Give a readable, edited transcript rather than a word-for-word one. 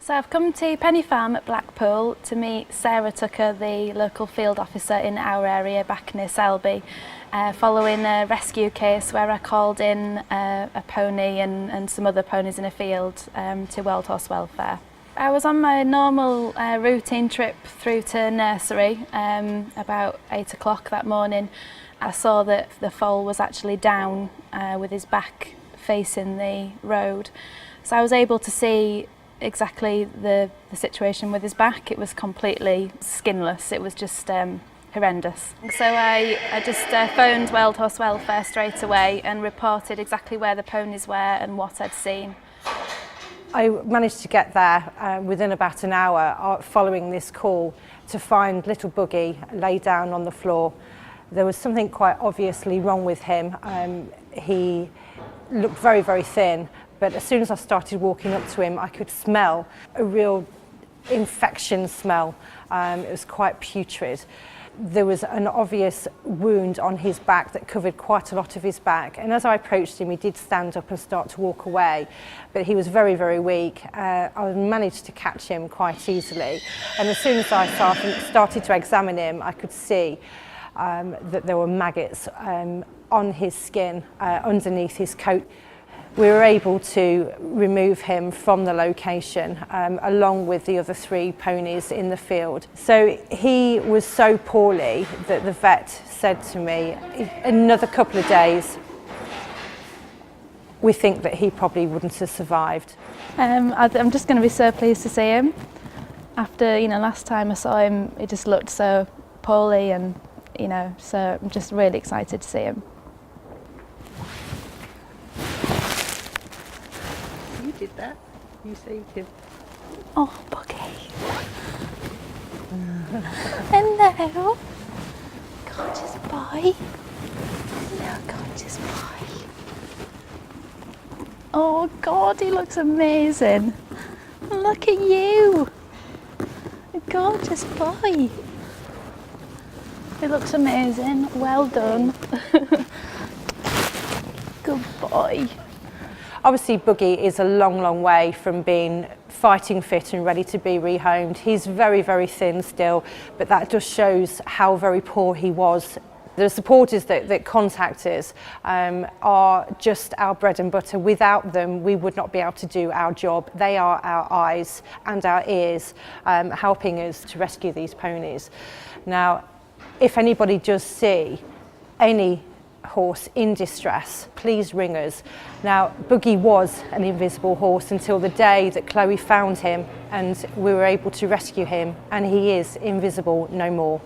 So I've come to Penny Farm at Blackpool to meet Sarah Tucker, the local field officer in our area back near Selby, following a rescue case where I called in a pony and some other ponies in a field to Wild Horse Welfare. I was on my normal routine trip through to nursery about 8 o'clock that morning. I saw that the foal was actually down with his back facing the road. So I was able to see exactly the situation with his back. It was completely skinless. It was just horrendous. So I just phoned Wild Horse Welfare straight away and reported exactly where the ponies were and what I'd seen. I managed to get there within about an hour following this call to find little Buggy laid down on the floor. There was something quite obviously wrong with him. He looked very, very thin, but as soon as I started walking up to him, I could smell a real infection smell. It was quite putrid. There was an obvious wound on his back that covered quite a lot of his back, and as I approached him, he did stand up and start to walk away, but he was very, very weak. I managed to catch him quite easily, and as soon as I started to examine him, I could see that there were maggots on his skin, underneath his coat. We were able to remove him from the location along with the other 3 ponies in the field. So he was so poorly that the vet said to me, another couple of days, we think that he probably wouldn't have survived. I'm just going to be so pleased to see him. After, last time I saw him, he just looked so poorly and, so I'm just really excited to see him. Did that? You saved him. Oh, Buggy. Hello. Gorgeous boy. Hello, gorgeous boy. Oh God, he looks amazing. Look at you. A gorgeous boy. He looks amazing. Well done. Good boy. Obviously, Buggy is a long, long way from being fighting fit and ready to be rehomed. He's very, very thin still, but that just shows how very poor he was. The supporters that contact us are just our bread and butter. Without them, we would not be able to do our job. They are our eyes and our ears, helping us to rescue these ponies. Now, if anybody does see any horse in distress, please ring us. Now, Buggy was an invisible horse until the day that Chloe found him and we were able to rescue him, and he is invisible no more.